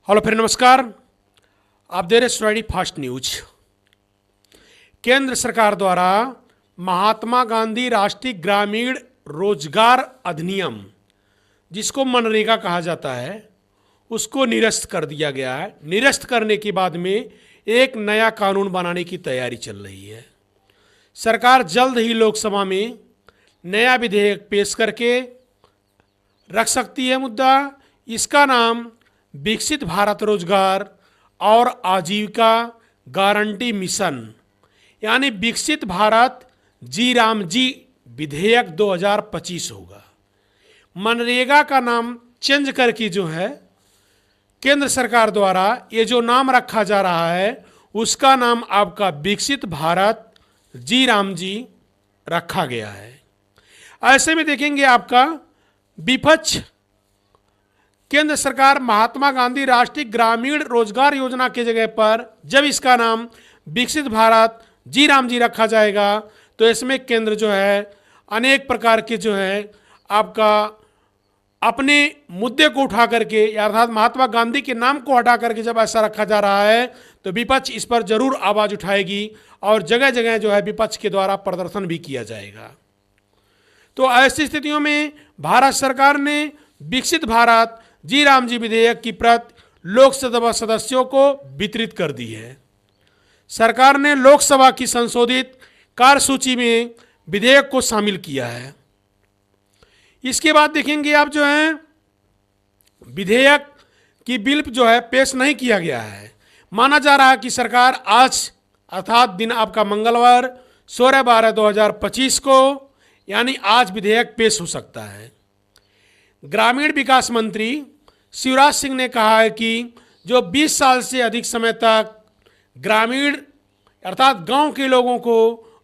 Hello फिर नमस्कार। आप दे रहे सुराड़ी फास्ट न्यूज। केंद्र सरकार द्वारा महात्मा गांधी राष्ट्रीय ग्रामीण रोजगार अधिनियम, जिसको मनरेगा कहा जाता है, उसको निरस्त कर दिया गया है। निरस्त करने के बाद में एक नया कानून बनाने की तैयारी चल रही है। सरकार जल्द ही लोकसभा में नया विधेयक पेश करके रख सकती है मुद्दा। इसका नाम विकसित भारत रोजगार और आजीविका गारंटी मिशन यानी विकसित भारत जी राम जी विधेयक 2025 होगा। मनरेगा का नाम चेंज करके जो है केंद्र सरकार द्वारा ये जो नाम रखा जा रहा है उसका नाम आपका विकसित भारत जी राम जी रखा गया है। ऐसे में देखेंगे आपका विपक्ष केंद्र सरकार महात्मा गांधी राष्ट्रीय ग्रामीण रोजगार योजना के जगह पर जब इसका नाम विकसित भारत जी राम जी रखा जाएगा तो इसमें केंद्र जो है अनेक प्रकार के जो है आपका अपने मुद्दे को उठा करके अर्थात महात्मा गांधी के नाम को हटा करके जब ऐसा रखा जा रहा है तो विपक्ष इस पर जरूर आवाज उठाएगी और जगह जगह जो है विपक्ष के द्वारा प्रदर्शन भी किया जाएगा। तो ऐसी स्थितियों में भारत सरकार ने विकसित भारत जी राम जी विधेयक की प्रत लोकसभा सदस्यों को वितरित कर दी है। सरकार ने लोकसभा की संशोधित कार्यसूची में विधेयक को शामिल किया है। इसके बाद देखेंगे आप जो है विधेयक की बिल जो है पेश नहीं किया गया है। माना जा रहा है कि सरकार आज अर्थात दिन आपका मंगलवार 16/12/2025 को यानी आज विधेयक पेश हो सकता है। ग्रामीण विकास मंत्री शिवराज सिंह ने कहा है कि जो 20 साल से अधिक समय तक ग्रामीण अर्थात गांव के लोगों को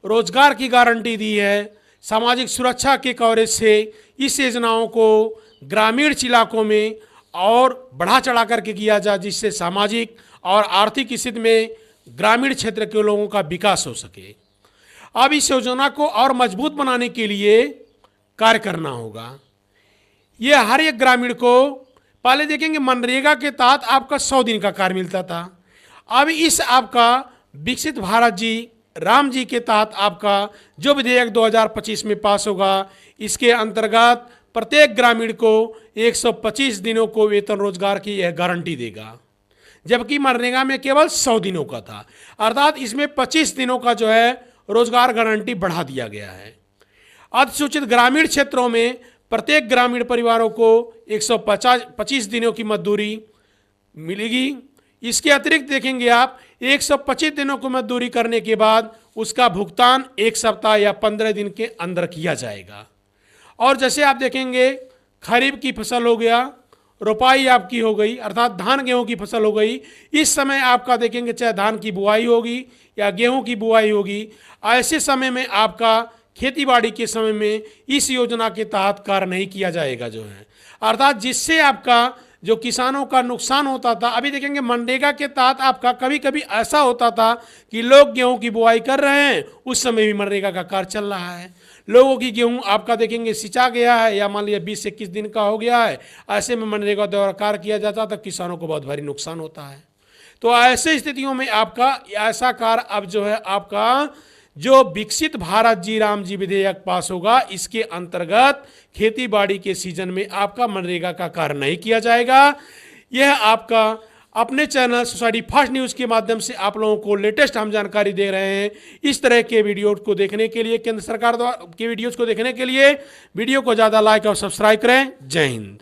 रोजगार की गारंटी दी है, सामाजिक सुरक्षा के कवरेज से इस योजनाओं को ग्रामीण इलाकों में और बढ़ा चढ़ा करके किया जाए जिससे सामाजिक और आर्थिक स्थिति में ग्रामीण क्षेत्र के लोगों का विकास हो सके। अब इस योजना को और मजबूत बनाने के लिए कार्य करना होगा। ये हर एक ग्रामीण को पहले देखेंगे मनरेगा के तहत आपका 100 दिन का कार्य मिलता था। अब इस आपका विकसित भारत जी राम जी के तहत आपका जो विधेयक 2025 में पास होगा इसके अंतर्गत प्रत्येक ग्रामीण को 125 दिनों को वेतन रोजगार की यह गारंटी देगा, जबकि मनरेगा में केवल 100 दिनों का था। अर्थात इसमें 25 दिनों का जो है रोजगार गारंटी बढ़ा दिया गया है। अधिसूचित ग्रामीण क्षेत्रों में प्रत्येक ग्रामीण परिवारों को 125 दिनों की मजदूरी मिलेगी। इसके अतिरिक्त देखेंगे आप 125 दिनों को मजदूरी करने के बाद उसका भुगतान 1 सप्ताह या 15 दिन के अंदर किया जाएगा। और जैसे आप देखेंगे खरीफ की फसल हो गया, रोपाई आपकी हो गई अर्थात धान गेहूं की फसल हो गई, इस समय आपका देखेंगे चाहे धान की बुआई होगी या गेहूं की बुआई होगी, ऐसे समय में आपका खेतीबाड़ी के समय में इस योजना के तहत कार्य नहीं किया जाएगा जो है अर्थात जिससे आपका जो किसानों का नुकसान होता था। अभी देखेंगे मनरेगा के तहत आपका कभी कभी ऐसा होता था कि लोग गेहूं की बुआई कर रहे हैं, उस समय भी मनरेगा का कार्य चल रहा है। लोगों की गेहूं आपका देखेंगे सिंचा गया है या मान लिया 20 से 21 दिन का हो गया है, ऐसे में मनरेगा द्वारा कार्य किया जाता था, किसानों को बहुत भारी नुकसान होता है। तो ऐसे स्थितियों में आपका ऐसा कार्य अब जो है आपका जो विकसित भारत जी राम जी विधेयक पास होगा इसके अंतर्गत खेती बाड़ी के सीजन में आपका मनरेगा का कार्य नहीं किया जाएगा। यह आपका अपने चैनल सोसाइटी फास्ट न्यूज़ के माध्यम से आप लोगों को लेटेस्ट हम जानकारी दे रहे हैं। इस तरह के वीडियो को देखने के लिए केंद्र सरकार द्वारा के वीडियोज़ को देखने के लिए वीडियो को ज़्यादा लाइक और सब्सक्राइब करें। जय हिंद।